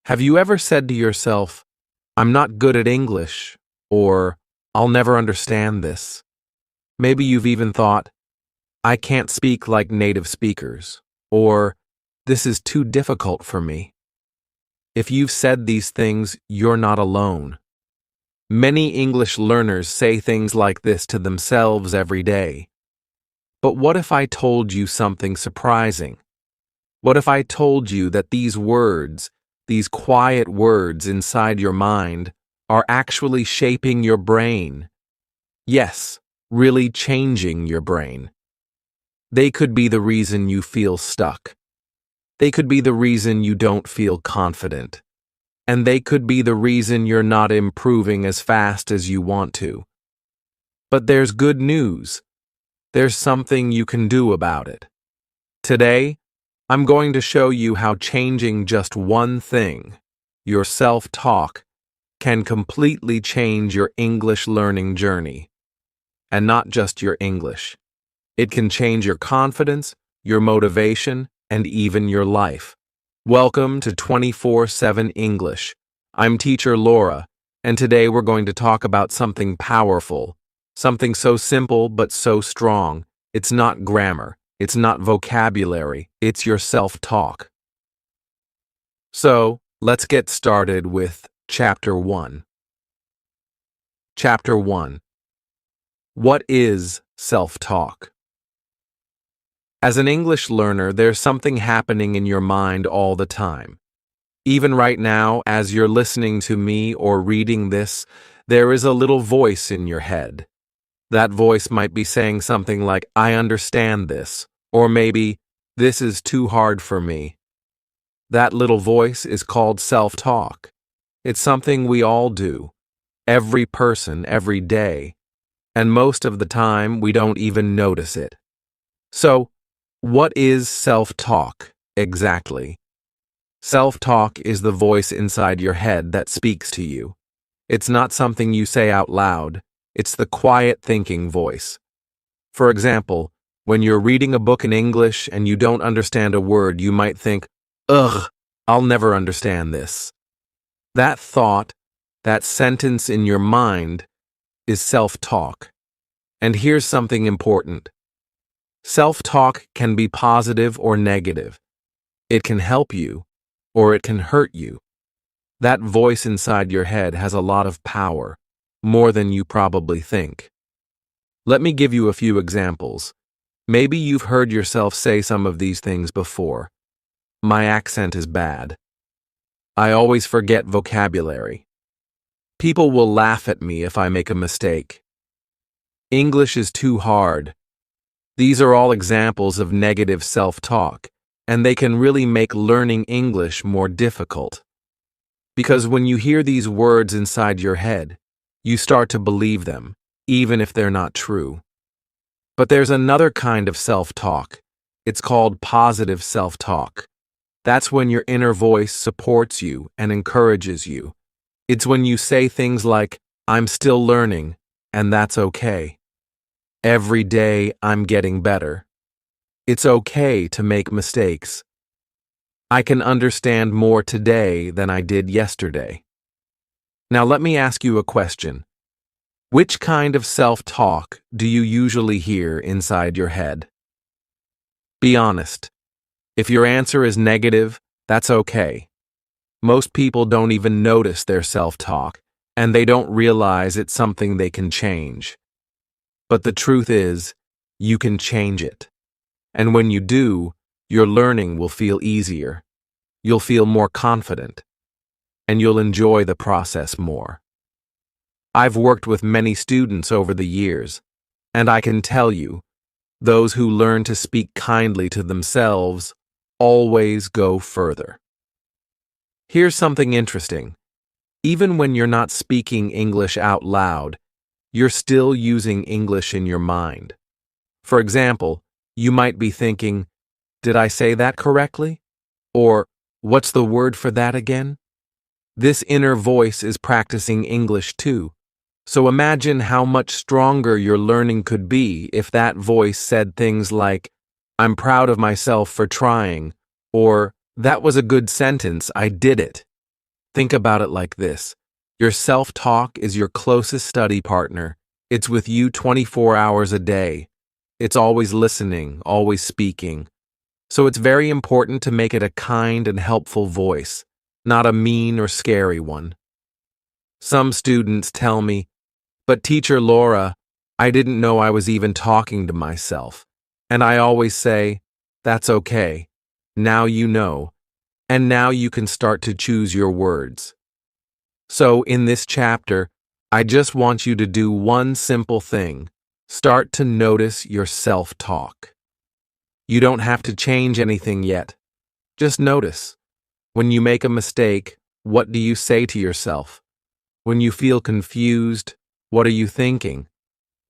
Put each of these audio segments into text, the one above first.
Have you ever said to yourself, I'm not good at English, or I'll never understand this? Maybe you've even thought, I can't speak like native speakers, or this is too difficult for me. If you've said these things, you're not alone. Many English learners say things like this to themselves every day. But what if I told you something surprising? What if I told you that these words, these quiet words inside your mind, are actually shaping your brain? Yes, really changing your brain. They could be the reason you feel stuck. They could be the reason you don't feel confident. And they could be the reason you're not improving as fast as you want to. But there's good news. There's something you can do about it. Today, I'm going to show you how changing just one thing, your self-talk, can completely change your English learning journey. And not just your English. It can change your confidence, your motivation, and even your life. Welcome to 24/7 English. I'm teacher Laura, and today we're going to talk about something powerful, something so simple but so strong. It's not grammar, it's not vocabulary, it's your self-talk. So, let's get started with Chapter 1. Chapter 1. What is self-talk? As an English learner, there's something happening in your mind all the time. Even right now, as you're listening to me or reading this, there is a little voice in your head. That voice might be saying something like, I understand this, or maybe, this is too hard for me. That little voice is called self-talk. It's something we all do, every person, every day, and most of the time we don't even notice it. So, what is self-talk exactly? Self-talk is the voice inside your head that speaks to you. It's not something you say out loud, it's the quiet thinking voice. For example, when you're reading a book in English and you don't understand a word, you might think, ugh, I'll never understand this. That thought, that sentence in your mind, is self-talk. And here's something important. Self-talk can be positive or negative. It can help you, or it can hurt you. That voice inside your head has a lot of power, more than you probably think. Let me give you a few examples. Maybe you've heard yourself say some of these things before. My accent is bad. I always forget vocabulary. People will laugh at me if I make a mistake. English is too hard. These are all examples of negative self-talk, and they can really make learning English more difficult. Because when you hear these words inside your head, you start to believe them, even if they're not true. But there's another kind of self-talk. It's called positive self-talk. That's when your inner voice supports you and encourages you. It's when you say things like, I'm still learning, and that's okay. Every day, I'm getting better. It's okay to make mistakes. I can understand more today than I did yesterday. Now let me ask you a question. Which kind of self-talk do you usually hear inside your head? Be honest. If your answer is negative, that's okay. Most people don't even notice their self-talk, and they don't realize it's something they can change. But the truth is, you can change it. And when you do, your learning will feel easier. You'll feel more confident. And you'll enjoy the process more. I've worked with many students over the years, and I can tell you, those who learn to speak kindly to themselves always go further. Here's something interesting. Even when you're not speaking English out loud, you're still using English in your mind. For example, you might be thinking, did I say that correctly? Or, what's the word for that again? This inner voice is practicing English too. So imagine how much stronger your learning could be if that voice said things like, I'm proud of myself for trying, or, that was a good sentence, I did it. Think about it like this. Your self-talk is your closest study partner. It's with you 24 hours a day. It's always listening, always speaking. So it's very important to make it a kind and helpful voice, not a mean or scary one. Some students tell me, "But Teacher Laura, I didn't know I was even talking to myself." And I always say, "That's okay. Now you know. And now you can start to choose your words." So in this chapter, I just want you to do one simple thing. Start to notice your self-talk. You don't have to change anything yet. Just notice. When you make a mistake, what do you say to yourself? When you feel confused, what are you thinking?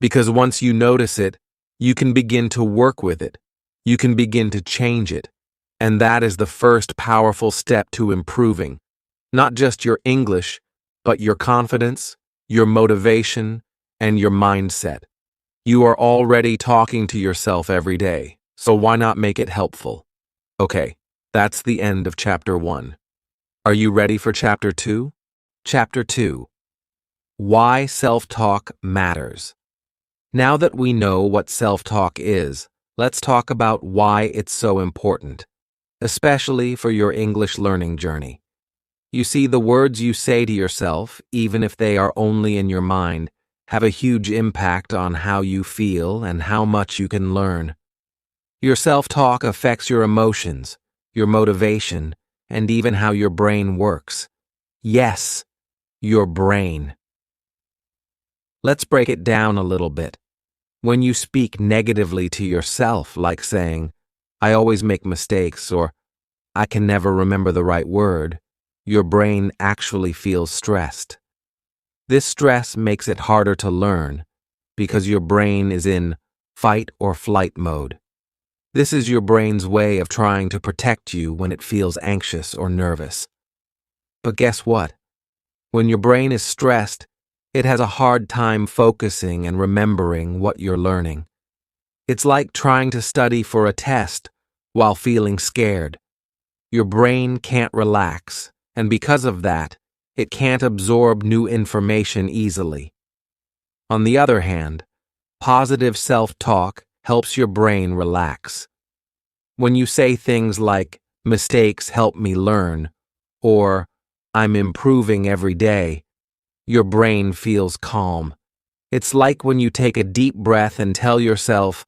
Because once you notice it, you can begin to work with it. You can begin to change it. And that is the first powerful step to improving, not just your English, but your confidence, your motivation, and your mindset. You are already talking to yourself every day, so why not make it helpful? Okay, that's the end of Chapter 1. Are you ready for Chapter 2? Chapter 2. Why Self-Talk Matters. Now that we know what self-talk is, let's talk about why it's so important, especially for your English learning journey. You see, the words you say to yourself, even if they are only in your mind, have a huge impact on how you feel and how much you can learn. Your self-talk affects your emotions, your motivation, and even how your brain works. Yes, your brain. Let's break it down a little bit. When you speak negatively to yourself, like saying, "I always make mistakes," or "I can never remember the right word," your brain actually feels stressed. This stress makes it harder to learn because your brain is in fight or flight mode. This is your brain's way of trying to protect you when it feels anxious or nervous. But guess what? When your brain is stressed, it has a hard time focusing and remembering what you're learning. It's like trying to study for a test while feeling scared. Your brain can't relax, and because of that, it can't absorb new information easily. On the other hand, positive self-talk helps your brain relax. When you say things like, "Mistakes help me learn," or "I'm improving every day," your brain feels calm. It's like when you take a deep breath and tell yourself,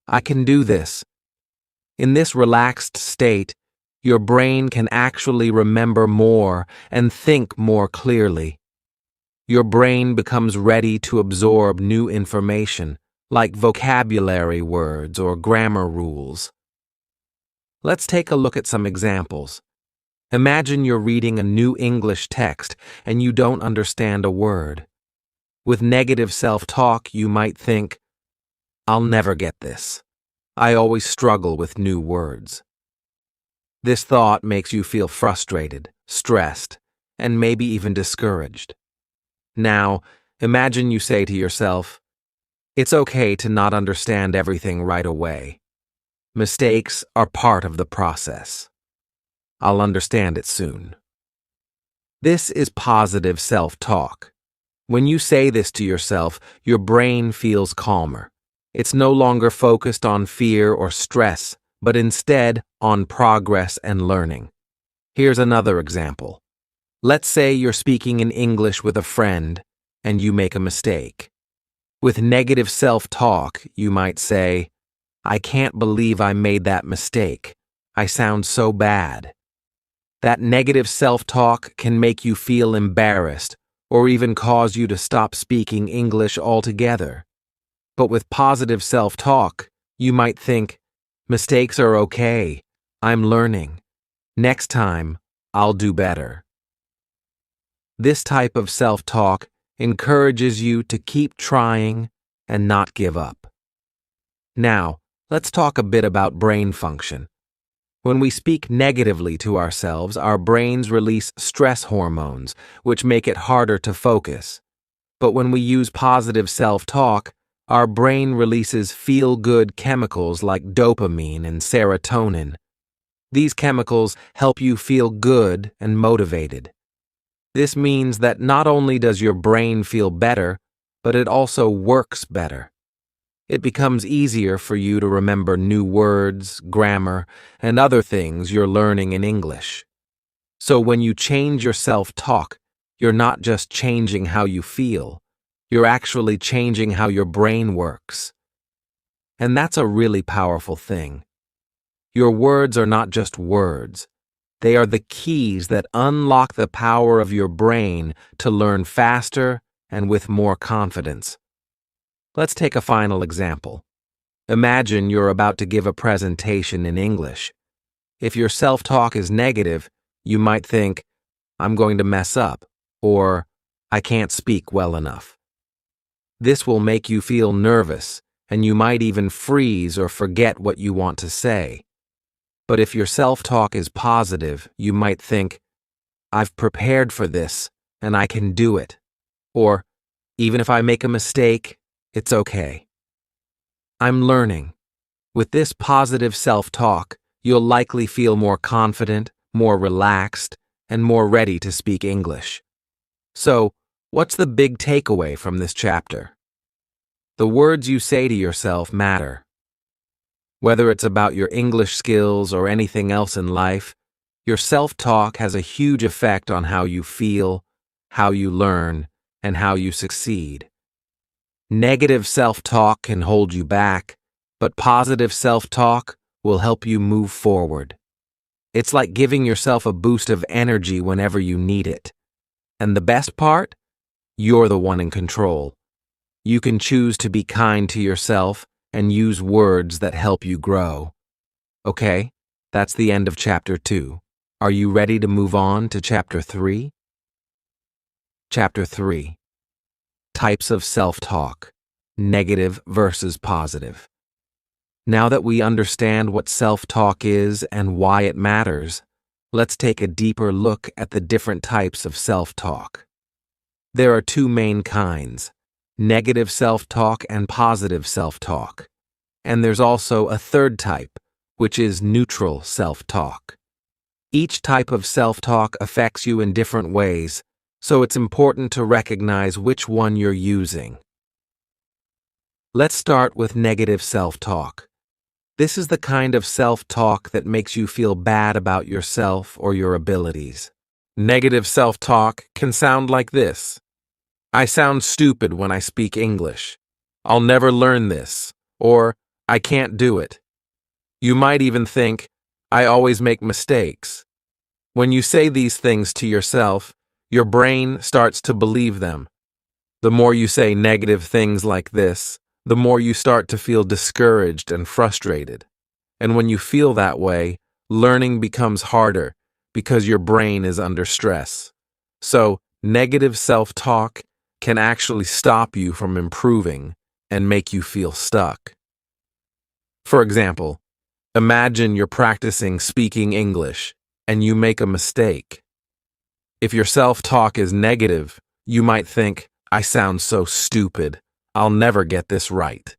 "I can do this." In this relaxed state, your brain can actually remember more and think more clearly. Your brain becomes ready to absorb new information, like vocabulary words or grammar rules. Let's take a look at some examples. Imagine you're reading a new English text and you don't understand a word. With negative self-talk, you might think, "I'll never get this. I always struggle with new words." This thought makes you feel frustrated, stressed, and maybe even discouraged. Now, imagine you say to yourself, "It's okay to not understand everything right away. Mistakes are part of the process. I'll understand it soon." This is positive self-talk. When you say this to yourself, your brain feels calmer. It's no longer focused on fear or stress, but instead on progress and learning. Here's another example. Let's say you're speaking in English with a friend and you make a mistake. With negative self-talk, you might say, "I can't believe I made that mistake. I sound so bad." That negative self-talk can make you feel embarrassed or even cause you to stop speaking English altogether. But with positive self-talk, you might think, "Mistakes are okay. I'm learning. Next time, I'll do better." This type of self-talk encourages you to keep trying and not give up. Now, let's talk a bit about brain function. When we speak negatively to ourselves, our brains release stress hormones, which make it harder to focus. But when we use positive self-talk, our brain releases feel-good chemicals like dopamine and serotonin. These chemicals help you feel good and motivated. This means that not only does your brain feel better, but it also works better. It becomes easier for you to remember new words, grammar, and other things you're learning in English. So when you change your self-talk, you're not just changing how you feel, you're actually changing how your brain works. And that's a really powerful thing. Your words are not just words. They are the keys that unlock the power of your brain to learn faster and with more confidence. Let's take a final example. Imagine you're about to give a presentation in English. If your self-talk is negative, you might think, I'm going to mess up, or I can't speak well enough. This will make you feel nervous, and you might even freeze or forget what you want to say. But if your self-talk is positive, you might think, I've prepared for this, and I can do it. Or, even if I make a mistake, it's okay. I'm learning. With this positive self-talk, you'll likely feel more confident, more relaxed, and more ready to speak English. So, what's the big takeaway from this chapter? The words you say to yourself matter. Whether it's about your English skills or anything else in life, your self-talk has a huge effect on how you feel, how you learn, and how you succeed. Negative self-talk can hold you back, but positive self-talk will help you move forward. It's like giving yourself a boost of energy whenever you need it. And the best part? You're the one in control. You can choose to be kind to yourself and use words that help you grow. Okay, that's the end of Chapter 2. Are you ready to move on to Chapter 3? Chapter 3. Types of self-talk. Negative versus positive. Now that we understand what self-talk is and why it matters, let's take a deeper look at the different types of self-talk. There are two main kinds, negative self-talk and positive self-talk. And there's also a third type, which is neutral self-talk. Each type of self-talk affects you in different ways, so it's important to recognize which one you're using. Let's start with negative self-talk. This is the kind of self-talk that makes you feel bad about yourself or your abilities. Negative self-talk can sound like this. I sound stupid when I speak English. I'll never learn this. Or, I can't do it. You might even think, I always make mistakes. When you say these things to yourself, your brain starts to believe them. The more you say negative things like this, the more you start to feel discouraged and frustrated. And when you feel that way, learning becomes harder because your brain is under stress. So, negative self-talk can actually stop you from improving and make you feel stuck. For example, imagine you're practicing speaking English and you make a mistake. If your self-talk is negative, you might think, I sound so stupid. I'll never get this right.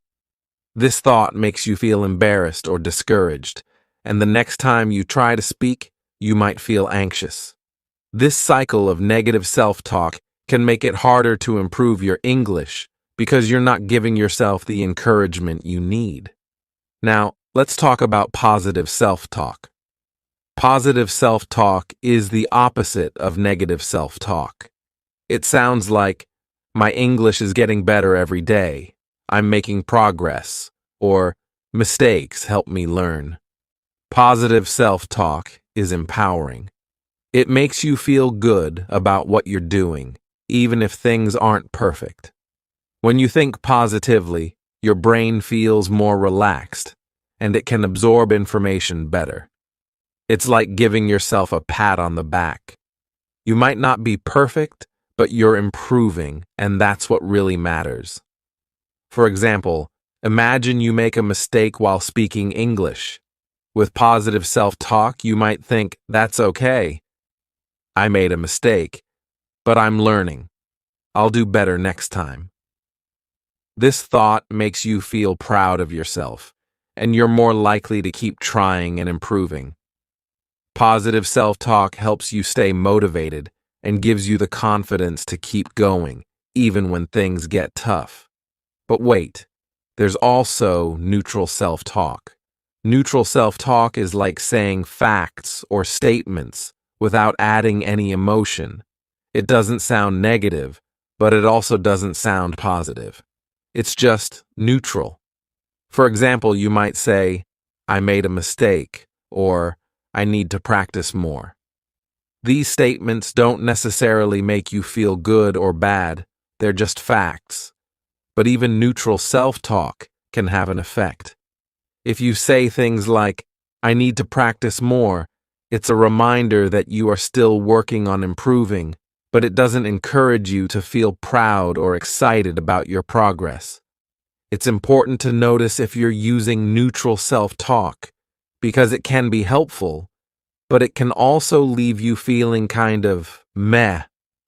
This thought makes you feel embarrassed or discouraged, and the next time you try to speak, you might feel anxious. This cycle of negative self-talk can make it harder to improve your English because you're not giving yourself the encouragement you need. Now, let's talk about positive self-talk. Positive self-talk is the opposite of negative self-talk. It sounds like, my English is getting better every day. I'm making progress. Or, mistakes help me learn. Positive self-talk is empowering. It makes you feel good about what you're doing, even if things aren't perfect. When you think positively, your brain feels more relaxed, and it can absorb information better. It's like giving yourself a pat on the back. You might not be perfect, but you're improving, and that's what really matters. For example, imagine you make a mistake while speaking English. With positive self-talk, you might think, that's okay. I made a mistake, but I'm learning. I'll do better next time. This thought makes you feel proud of yourself, and you're more likely to keep trying and improving. Positive self-talk helps you stay motivated, and gives you the confidence to keep going, even when things get tough. But wait, there's also neutral self-talk. Neutral self-talk is like saying facts or statements without adding any emotion. It doesn't sound negative, but it also doesn't sound positive. It's just neutral. For example, you might say, I made a mistake, or I need to practice more. These statements don't necessarily make you feel good or bad, they're just facts. But even neutral self-talk can have an effect. If you say things like, I need to practice more, it's a reminder that you are still working on improving, but it doesn't encourage you to feel proud or excited about your progress. It's important to notice if you're using neutral self-talk, because it can be helpful, but it can also leave you feeling kind of meh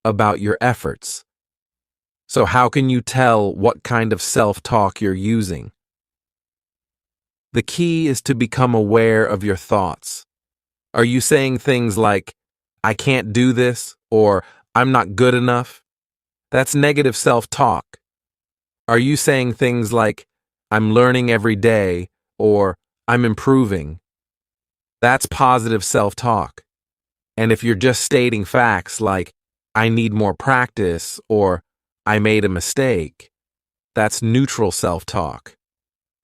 about your efforts. So how can you tell what kind of self-talk you're using? The key is to become aware of your thoughts. Are you saying things like, I can't do this, or I'm not good enough? That's negative self-talk. Are you saying things like, I'm learning every day, or I'm improving? That's positive self-talk. And if you're just stating facts like, I need more practice, or I made a mistake, that's neutral self-talk.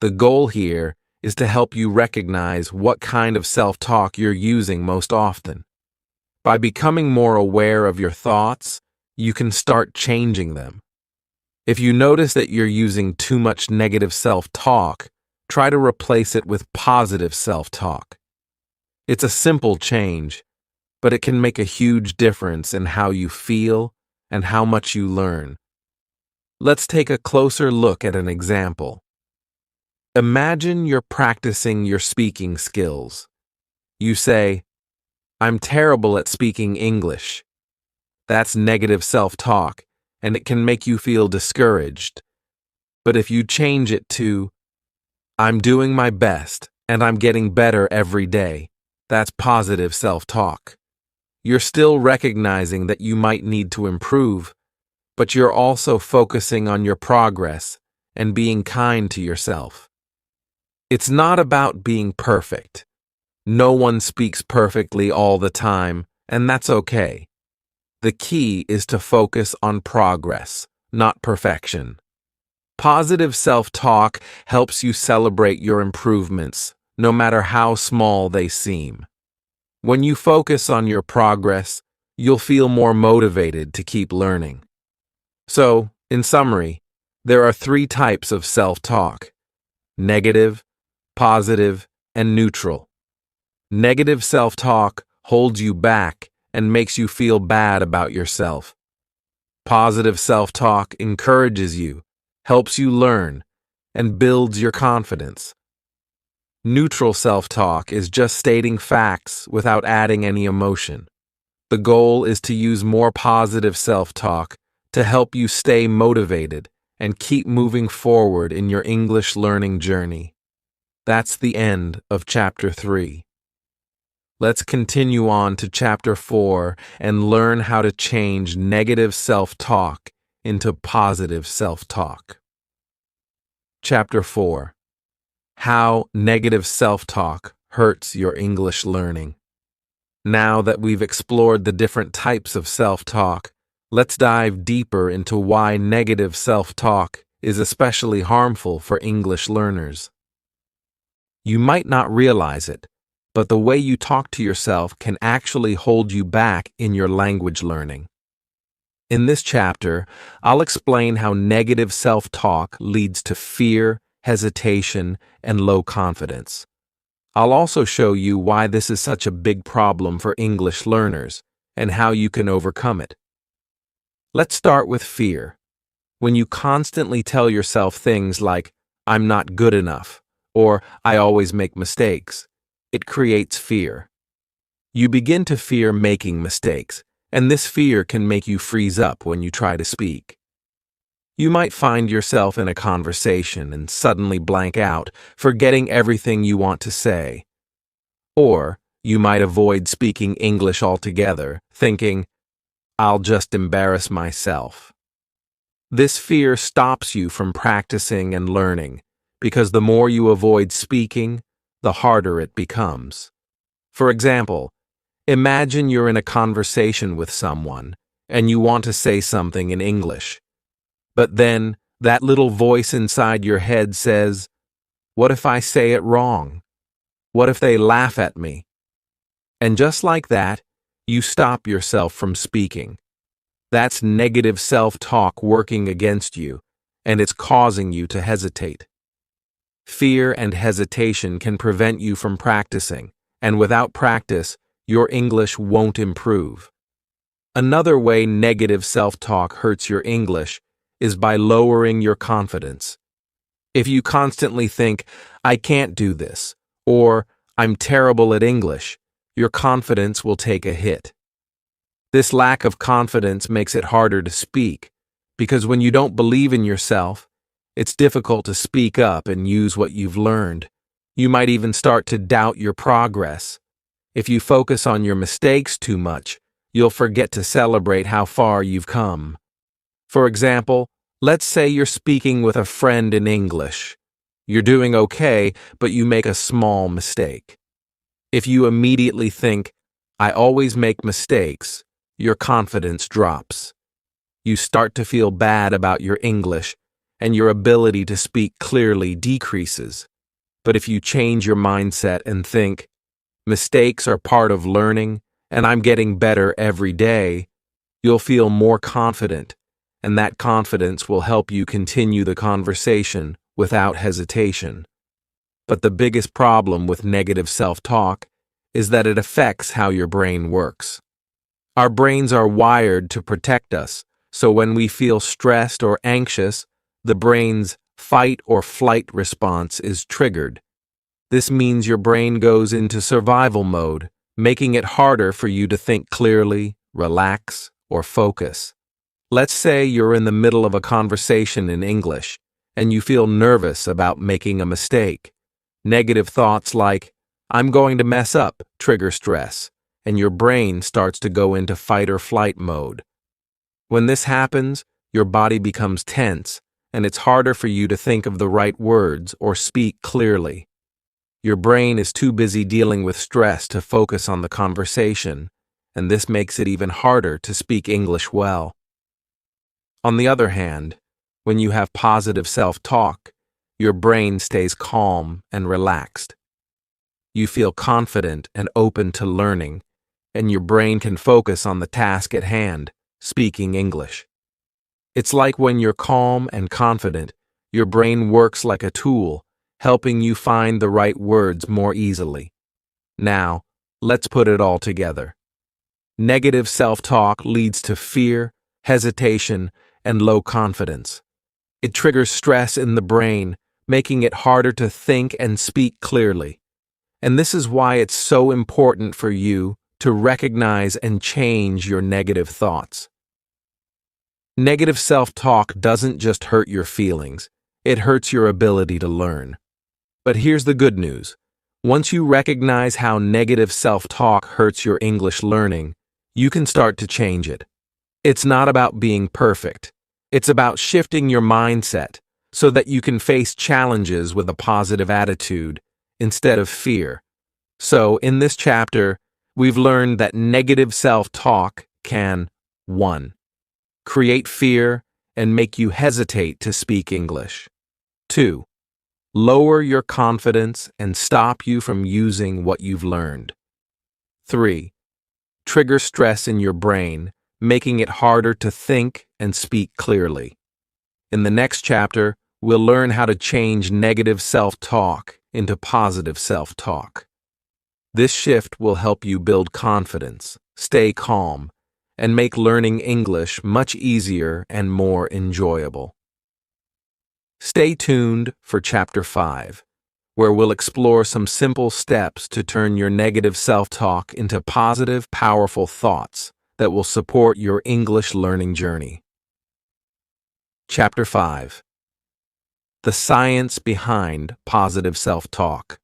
The goal here is to help you recognize what kind of self-talk you're using most often. By becoming more aware of your thoughts, you can start changing them. If you notice that you're using too much negative self-talk, try to replace it with positive self-talk. It's a simple change, but it can make a huge difference in how you feel and how much you learn. Let's take a closer look at an example. Imagine you're practicing your speaking skills. You say, I'm terrible at speaking English. That's negative self-talk, and it can make you feel discouraged. But if you change it to, I'm doing my best, and I'm getting better every day, that's positive self-talk. You're still recognizing that you might need to improve, but you're also focusing on your progress and being kind to yourself. It's not about being perfect. No one speaks perfectly all the time, and that's okay. The key is to focus on progress, not perfection. Positive self-talk helps you celebrate your improvements, no matter how small they seem. When you focus on your progress, you'll feel more motivated to keep learning. So, in summary, there are 3 types of self-talk: negative, positive, and neutral. Negative self-talk holds you back and makes you feel bad about yourself. Positive self-talk encourages you, helps you learn, and builds your confidence. Neutral self-talk is just stating facts without adding any emotion. The goal is to use more positive self-talk to help you stay motivated and keep moving forward in your English learning journey. That's the end of Chapter 3. Let's continue on to Chapter 4 and learn how to change negative self-talk into positive self-talk. Chapter 4. How negative self-talk hurts your English learning. Now that we've explored the different types of self-talk, let's dive deeper into why negative self-talk is especially harmful for English learners. You might not realize it, but the way you talk to yourself can actually hold you back in your language learning. In this chapter, I'll explain how negative self-talk leads to fear, hesitation, and low confidence. I'll also show you why this is such a big problem for English learners and how you can overcome it. Let's start with fear. When you constantly tell yourself things like, I'm not good enough, or I always make mistakes, it creates fear. You begin to fear making mistakes, and this fear can make you freeze up when you try to speak. You might find yourself in a conversation and suddenly blank out, forgetting everything you want to say. Or you might avoid speaking English altogether, thinking, I'll just embarrass myself. This fear stops you from practicing and learning, because the more you avoid speaking, the harder it becomes. For example, imagine you're in a conversation with someone, and you want to say something in English. But then, that little voice inside your head says, "What if I say it wrong? What if they laugh at me?" And just like that, you stop yourself from speaking. That's negative self-talk working against you, and it's causing you to hesitate. Fear and hesitation can prevent you from practicing, and without practice, your English won't improve. Another way negative self-talk hurts your English is by lowering your confidence. If you constantly think, "I can't do this," or "I'm terrible at English," your confidence will take a hit. This lack of confidence makes it harder to speak, because when you don't believe in yourself, it's difficult to speak up and use what you've learned. You might even start to doubt your progress. If you focus on your mistakes too much, you'll forget to celebrate how far you've come. For example, let's say you're speaking with a friend in English. You're doing okay, but you make a small mistake. If you immediately think, "I always make mistakes," your confidence drops. You start to feel bad about your English, and your ability to speak clearly decreases. But if you change your mindset and think, "Mistakes are part of learning, and I'm getting better every day," you'll feel more confident, and that confidence will help you continue the conversation without hesitation. But the biggest problem with negative self-talk is that it affects how your brain works. Our brains are wired to protect us, so when we feel stressed or anxious, the brain's fight or flight response is triggered. This means your brain goes into survival mode, making it harder for you to think clearly, relax, or focus. Let's say you're in the middle of a conversation in English, and you feel nervous about making a mistake. Negative thoughts like, "I'm going to mess up," trigger stress, and your brain starts to go into fight or flight mode. When this happens, your body becomes tense, and it's harder for you to think of the right words or speak clearly. Your brain is too busy dealing with stress to focus on the conversation, and this makes it even harder to speak English well. On the other hand, when you have positive self-talk, your brain stays calm and relaxed. You feel confident and open to learning, and your brain can focus on the task at hand, speaking English. It's like when you're calm and confident, your brain works like a tool, helping you find the right words more easily. Now, let's put it all together. Negative self-talk leads to fear, hesitation, and low confidence. It triggers stress in the brain, making it harder to think and speak clearly. And this is why it's so important for you to recognize and change your negative thoughts. Negative self-talk doesn't just hurt your feelings, it hurts your ability to learn. But here's the good news. Once you recognize how negative self-talk hurts your English learning, you can start to change it. It's not about being perfect. It's about shifting your mindset so that you can face challenges with a positive attitude instead of fear. So, in this chapter, we've learned that negative self-talk can 1. Create fear and make you hesitate to speak English. 2. Lower your confidence and stop you from using what you've learned. 3. Trigger stress in your brain, making it harder to think and speak clearly. In the next chapter, we'll learn how to change negative self-talk into positive self-talk. This shift will help you build confidence, stay calm, and make learning English much easier and more enjoyable. Stay tuned for Chapter 5, where we'll explore some simple steps to turn your negative self-talk into positive, powerful thoughts that will support your English learning journey. Chapter 5. The Science Behind Positive Self-Talk.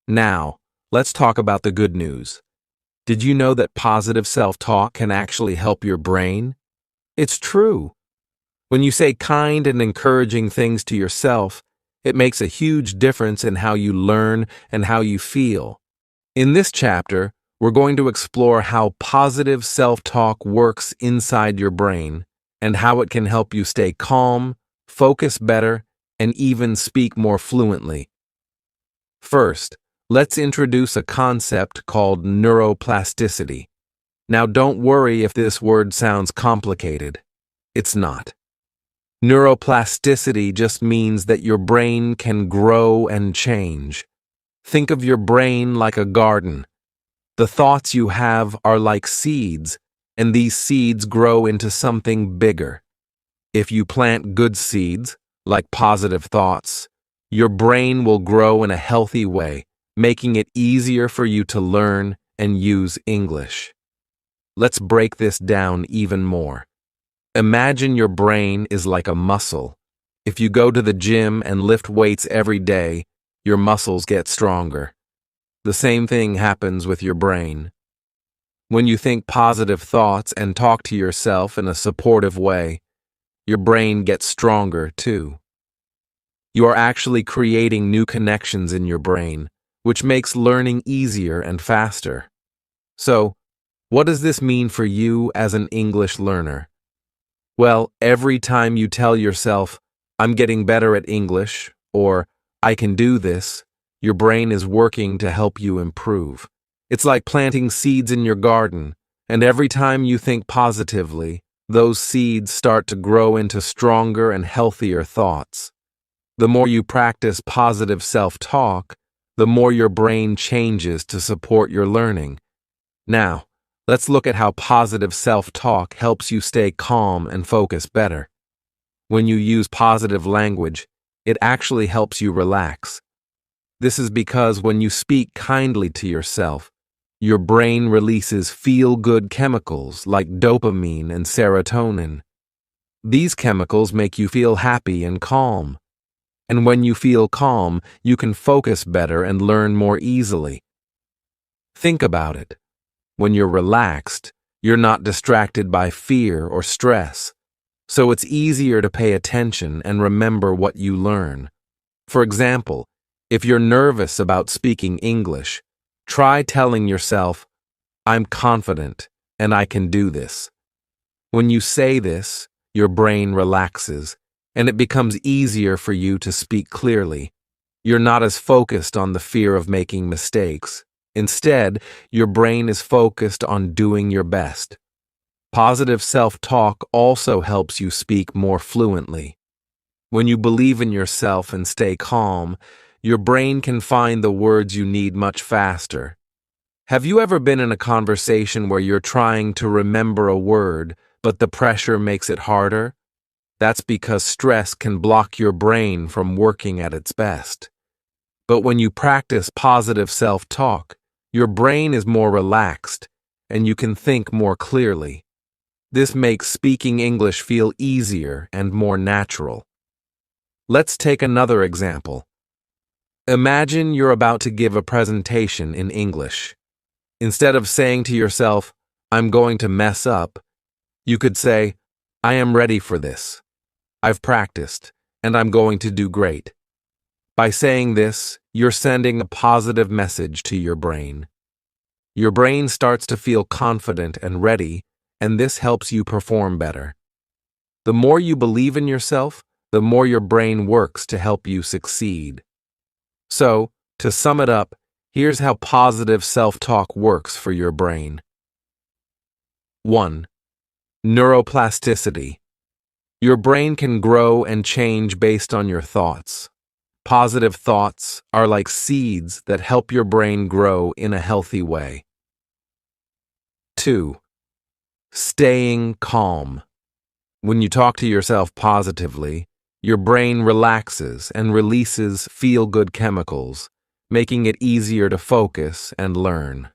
Now, let's talk about the good news. Did you know that positive self-talk can actually help your brain? It's true. When you say kind and encouraging things to yourself, it makes a huge difference in how you learn and how you feel. In this chapter, we're going to explore how positive self-talk works inside your brain and how it can help you stay calm, focus better, and even speak more fluently. First, let's introduce a concept called neuroplasticity. Now, don't worry if this word sounds complicated. It's not. Neuroplasticity just means that your brain can grow and change. Think of your brain like a garden. The thoughts you have are like seeds, and these seeds grow into something bigger. If you plant good seeds, like positive thoughts, your brain will grow in a healthy way, making it easier for you to learn and use English. Let's break this down even more. Imagine your brain is like a muscle. If you go to the gym and lift weights every day, your muscles get stronger. The same thing happens with your brain. When you think positive thoughts and talk to yourself in a supportive way, your brain gets stronger too. You are actually creating new connections in your brain, which makes learning easier and faster. So, what does this mean for you as an English learner? Well, every time you tell yourself, "I'm getting better at English," or "I can do this," your brain is working to help you improve. It's like planting seeds in your garden, and every time you think positively, those seeds start to grow into stronger and healthier thoughts. The more you practice positive self-talk, the more your brain changes to support your learning. Now, let's look at how positive self-talk helps you stay calm and focus better. When you use positive language, it actually helps you relax. This is because when you speak kindly to yourself, your brain releases feel-good chemicals like dopamine and serotonin. These chemicals make you feel happy and calm. And when you feel calm, you can focus better and learn more easily. Think about it. When you're relaxed, you're not distracted by fear or stress, so it's easier to pay attention and remember what you learn. For example, if you're nervous about speaking English, try telling yourself, "I'm confident and I can do this." When you say this, your brain relaxes, and it becomes easier for you to speak clearly. You're not as focused on the fear of making mistakes. Instead, your brain is focused on doing your best. Positive self-talk also helps you speak more fluently. When you believe in yourself and stay calm, your brain can find the words you need much faster. Have you ever been in a conversation where you're trying to remember a word, but the pressure makes it harder? That's because stress can block your brain from working at its best. But when you practice positive self-talk, your brain is more relaxed, and you can think more clearly. This makes speaking English feel easier and more natural. Let's take another example. Imagine you're about to give a presentation in English. Instead of saying to yourself, "I'm going to mess up," you could say, "I am ready for this. I've practiced, and I'm going to do great." By saying this, you're sending a positive message to your brain. Your brain starts to feel confident and ready, and this helps you perform better. The more you believe in yourself, the more your brain works to help you succeed. So, to sum it up, here's how positive self-talk works for your brain. 1. Neuroplasticity. Your brain can grow and change based on your thoughts. Positive thoughts are like seeds that help your brain grow in a healthy way. 2. Staying calm. When you talk to yourself positively, your brain relaxes and releases feel-good chemicals, making it easier to focus and learn.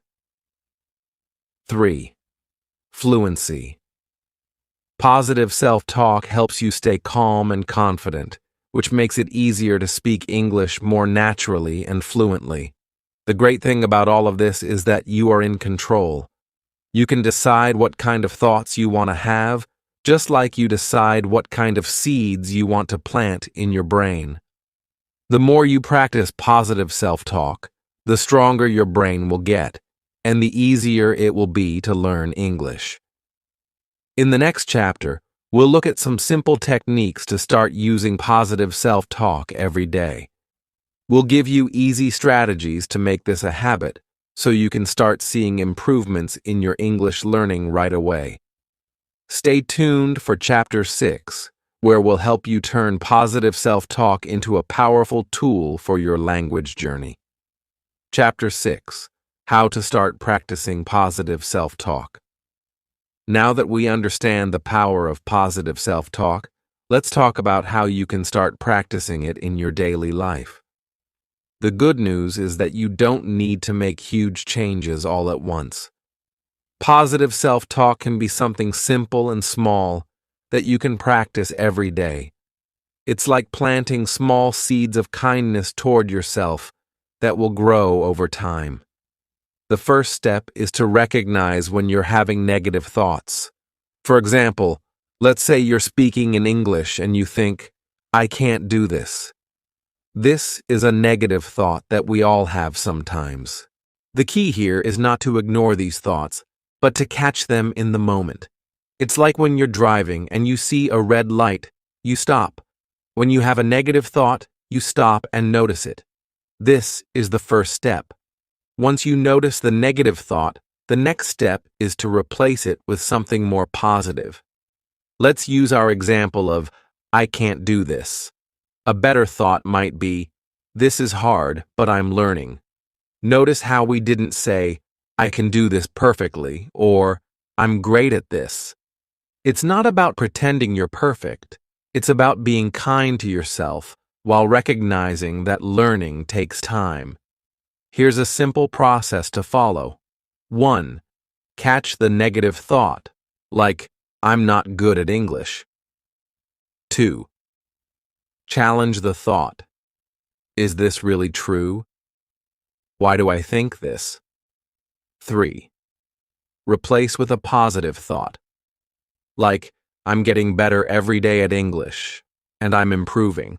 3. Fluency. Positive self-talk helps you stay calm and confident, which makes it easier to speak English more naturally and fluently. The great thing about all of this is that you are in control. You can decide what kind of thoughts you want to have, just like you decide what kind of seeds you want to plant in your brain. The more you practice positive self-talk, the stronger your brain will get, and the easier it will be to learn English. In the next chapter, we'll look at some simple techniques to start using positive self-talk every day. We'll give you easy strategies to make this a habit, so you can start seeing improvements in your English learning right away. Stay tuned for Chapter 6, where we'll help you turn positive self-talk into a powerful tool for your language journey. Chapter 6, How to Start Practicing Positive Self-Talk. Now that we understand the power of positive self-talk, let's talk about how you can start practicing it in your daily life. The good news is that you don't need to make huge changes all at once. Positive self-talk can be something simple and small that you can practice every day. It's like planting small seeds of kindness toward yourself that will grow over time. The first step is to recognize when you're having negative thoughts. For example, let's say you're speaking in English and you think, "I can't do this." This is a negative thought that we all have sometimes. The key here is not to ignore these thoughts, but to catch them in the moment. It's like when you're driving and you see a red light, you stop. When you have a negative thought, you stop and notice it. This is the first step. Once you notice the negative thought, the next step is to replace it with something more positive. Let's use our example of, "I can't do this." A better thought might be, "This is hard, but I'm learning." Notice how we didn't say, "I can do this perfectly," or "I'm great at this." It's not about pretending you're perfect. It's about being kind to yourself while recognizing that learning takes time. Here's a simple process to follow. 1. Catch the negative thought, like, "I'm not good at English." 2. Challenge the thought. Is this really true? Why do I think this? 3. Replace with a positive thought, like, "I'm getting better every day at English, and I'm improving."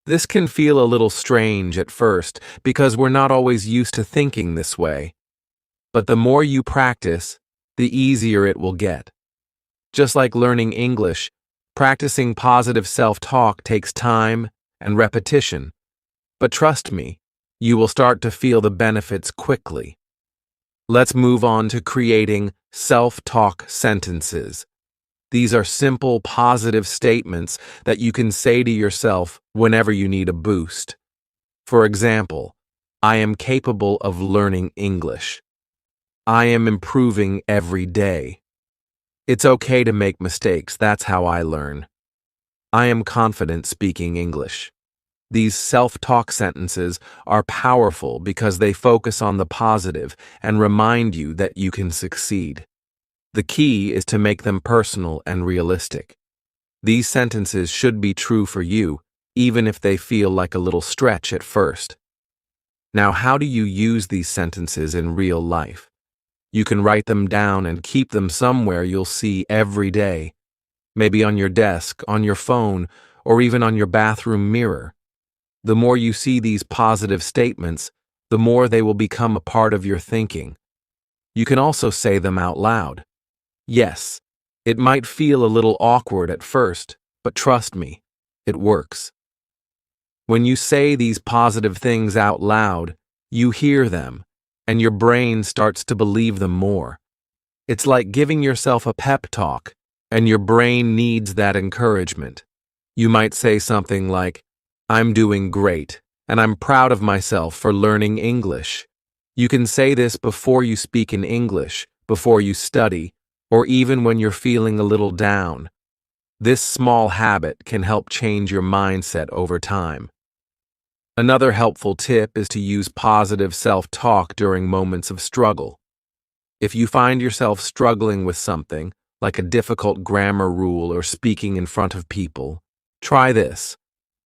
This can feel a little strange at first because we're not always used to thinking this way. But the more you practice, the easier it will get. Just like learning English, practicing positive self-talk takes time and repetition. But trust me, you will start to feel the benefits quickly. Let's move on to creating self-talk sentences. These are simple, positive statements that you can say to yourself whenever you need a boost. For example, "I am capable of learning English." "I am improving every day." "It's okay to make mistakes, that's how I learn." "I am confident speaking English." These self-talk sentences are powerful because they focus on the positive and remind you that you can succeed. The key is to make them personal and realistic. These sentences should be true for you, even if they feel like a little stretch at first. Now, how do you use these sentences in real life? You can write them down and keep them somewhere you'll see every day, maybe on your desk, on your phone, or even on your bathroom mirror. The more you see these positive statements, the more they will become a part of your thinking. You can also say them out loud. Yes, it might feel a little awkward at first, but trust me, it works. When you say these positive things out loud, you hear them, and your brain starts to believe them more. It's like giving yourself a pep talk, and your brain needs that encouragement. You might say something like, "I'm doing great, and I'm proud of myself for learning English." You can say this before you speak in English, before you study, or even when you're feeling a little down. This small habit can help change your mindset over time. Another helpful tip is to use positive self-talk during moments of struggle. If you find yourself struggling with something, like a difficult grammar rule or speaking in front of people, try this.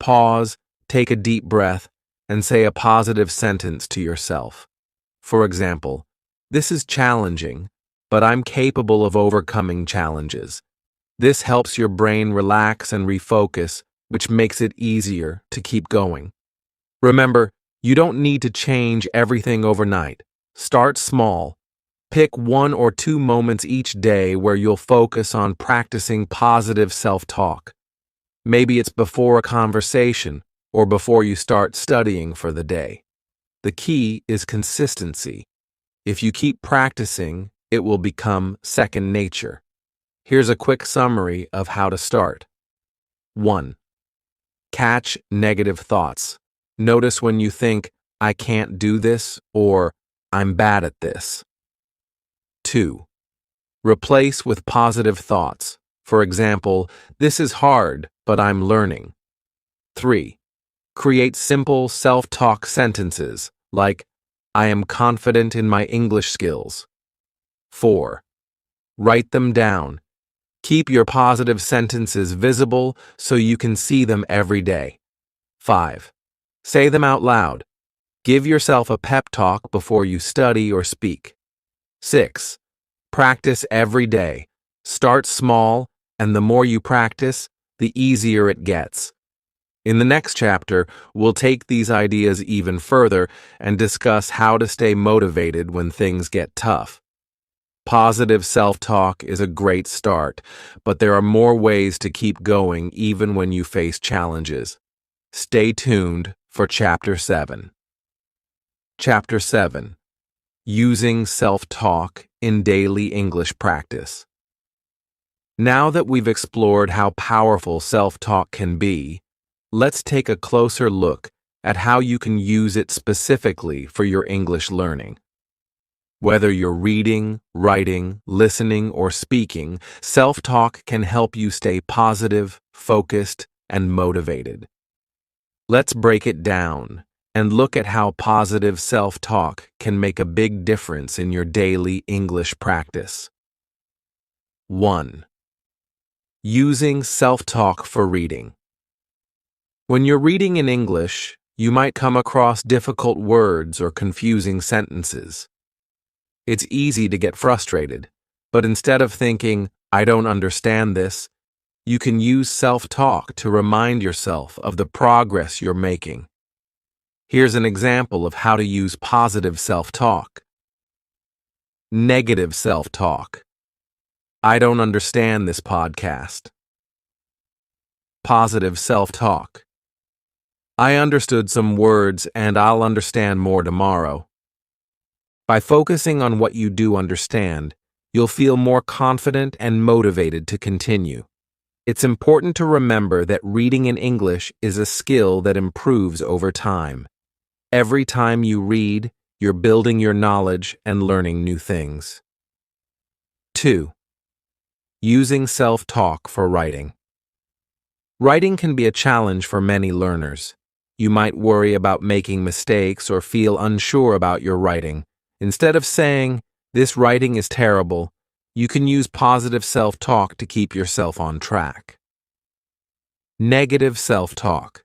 Pause, take a deep breath, and say a positive sentence to yourself. For example, "This is challenging, but I'm capable of overcoming challenges." This helps your brain relax and refocus, which makes it easier to keep going. Remember, you don't need to change everything overnight. Start small. Pick 1 or 2 moments each day where you'll focus on practicing positive self-talk. Maybe it's before a conversation or before you start studying for the day. The key is consistency. If you keep practicing, it will become second nature. Here's a quick summary of how to start. 1. Catch negative thoughts. Notice when you think, "I can't do this," or "I'm bad at this." 2. Replace with positive thoughts. For example, "This is hard, but I'm learning." 3. Create simple self-talk sentences like, "I am confident in my English skills." 4. Write them down. Keep your positive sentences visible so you can see them every day. 5. Say them out loud. Give yourself a pep talk before you study or speak. 6. Practice every day. Start small, and the more you practice, the easier it gets. In the next chapter, we'll take these ideas even further and discuss how to stay motivated when things get tough. Positive self-talk is a great start, but there are more ways to keep going even when you face challenges. Stay tuned for Chapter 7. Chapter 7. Using self-talk in daily English practice. Now that we've explored how powerful self-talk can be, let's take a closer look at how you can use it specifically for your English learning. Whether you're reading, writing, listening, or speaking, self-talk can help you stay positive, focused, and motivated. Let's break it down and look at how positive self-talk can make a big difference in your daily English practice. 1. Using self-talk for reading. When you're reading in English, you might come across difficult words or confusing sentences. It's easy to get frustrated, but instead of thinking, "I don't understand this," you can use self-talk to remind yourself of the progress you're making. Here's an example of how to use positive self-talk. Negative self-talk. "I don't understand this podcast." Positive self-talk. "I understood some words and I'll understand more tomorrow." By focusing on what you do understand, you'll feel more confident and motivated to continue. It's important to remember that reading in English is a skill that improves over time. Every time you read, you're building your knowledge and learning new things. 2. Using self-talk for writing. Writing can be a challenge for many learners. You might worry about making mistakes or feel unsure about your writing. Instead of saying, "This writing is terrible," you can use positive self-talk to keep yourself on track. Negative self-talk.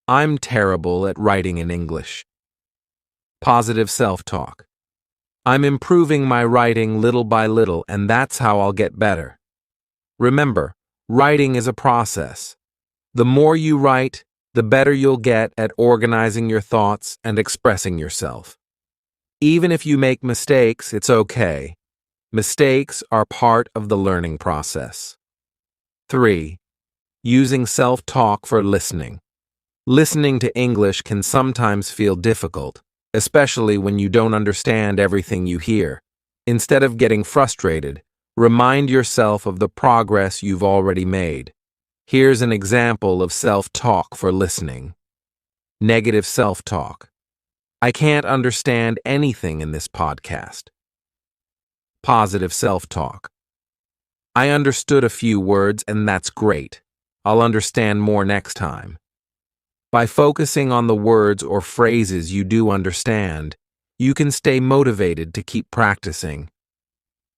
"I'm terrible at writing in English." Positive self-talk. "I'm improving my writing little by little, and that's how I'll get better." Remember, writing is a process. The more you write, the better you'll get at organizing your thoughts and expressing yourself. Even if you make mistakes, it's okay. Mistakes are part of the learning process. 3. Using self-talk for listening. Listening to English can sometimes feel difficult, especially when you don't understand everything you hear. Instead of getting frustrated, remind yourself of the progress you've already made. Here's an example of self-talk for listening. Negative self-talk. "I can't understand anything in this podcast." Positive self-talk. "I understood a few words and that's great. I'll understand more next time." By focusing on the words or phrases you do understand, you can stay motivated to keep practicing.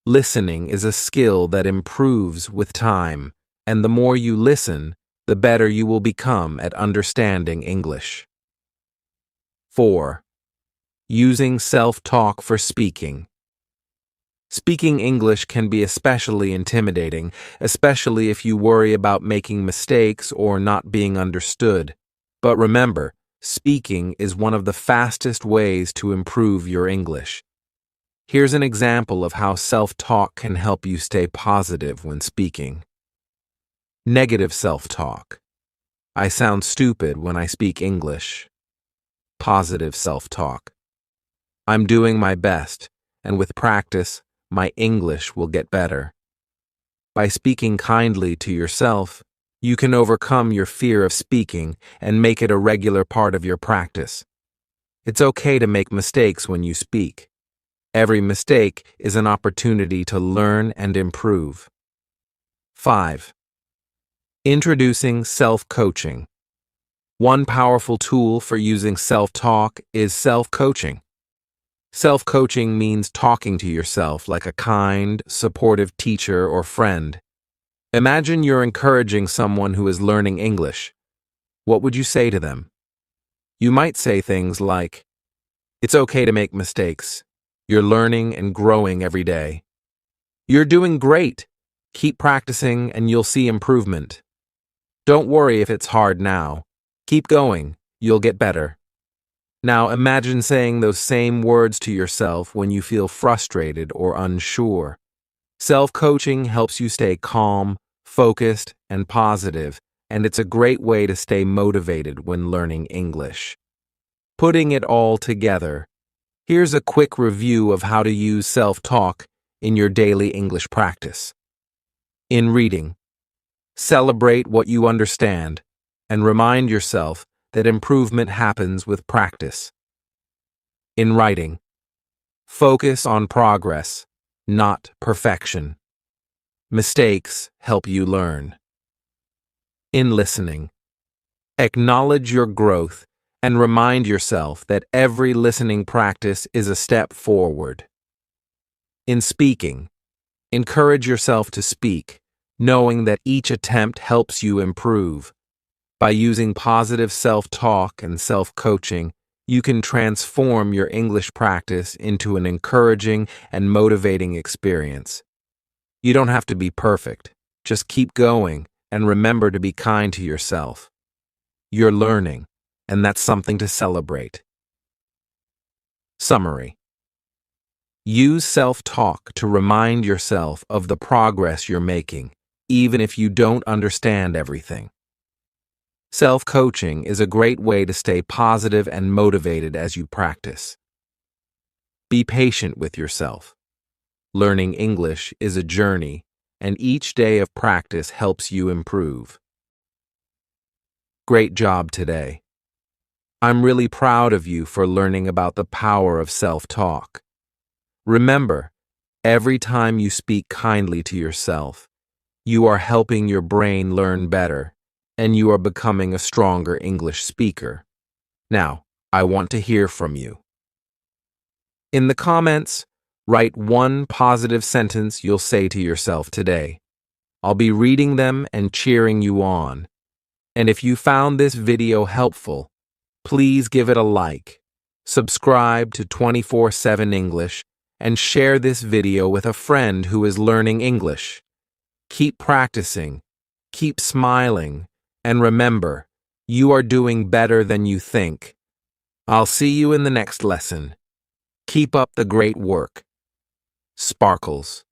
Listening is a skill that improves with time, and the more you listen, the better you will become at understanding English. 4. Using self-talk for speaking. Speaking English can be especially intimidating, especially if you worry about making mistakes or not being understood. But remember, speaking is one of the fastest ways to improve your English. Here's an example of how self-talk can help you stay positive when speaking. Negative self-talk. I sound stupid when I speak English. Positive self-talk. I'm doing my best, and with practice, my English will get better. By speaking kindly to yourself, you can overcome your fear of speaking and make it a regular part of your practice. It's okay to make mistakes when you speak. Every mistake is an opportunity to learn and improve. 5. Introducing self-coaching. One powerful tool for using self-talk is self-coaching. Self-coaching means talking to yourself like a kind, supportive teacher or friend. Imagine you're encouraging someone who is learning English. What would you say to them? You might say things like, "It's okay to make mistakes. You're learning and growing every day. You're doing great. Keep practicing and you'll see improvement. Don't worry if it's hard now. Keep going. You'll get better." Now imagine saying those same words to yourself when you feel frustrated or unsure. Self-coaching helps you stay calm, focused, and positive, and it's a great way to stay motivated when learning English. Putting it all together, here's a quick review of how to use self-talk in your daily English practice. In reading, celebrate what you understand and remind yourself that improvement happens with practice. In writing, focus on progress, not perfection. Mistakes help you learn. In listening, acknowledge your growth and remind yourself that every listening practice is a step forward. In speaking, encourage yourself to speak, knowing that each attempt helps you improve. By using positive self-talk and self-coaching, you can transform your English practice into an encouraging and motivating experience. You don't have to be perfect. Just keep going and remember to be kind to yourself. You're learning, and that's something to celebrate. Summary. Use self-talk to remind yourself of the progress you're making, even if you don't understand everything. Self-coaching is a great way to stay positive and motivated as you practice. Be patient with yourself. Learning English is a journey, and each day of practice helps you improve. Great job today. I'm really proud of you for learning about the power of self-talk. Remember, every time you speak kindly to yourself, you are helping your brain learn better, and you are becoming a stronger English speaker. Now, I want to hear from you. In the comments, write one positive sentence you'll say to yourself today. I'll be reading them and cheering you on. And if you found this video helpful, please give it a like, subscribe to 24/7 English, and share this video with a friend who is learning English. Keep practicing, keep smiling, and remember, you are doing better than you think. I'll see you in the next lesson. Keep up the great work. Sparkles.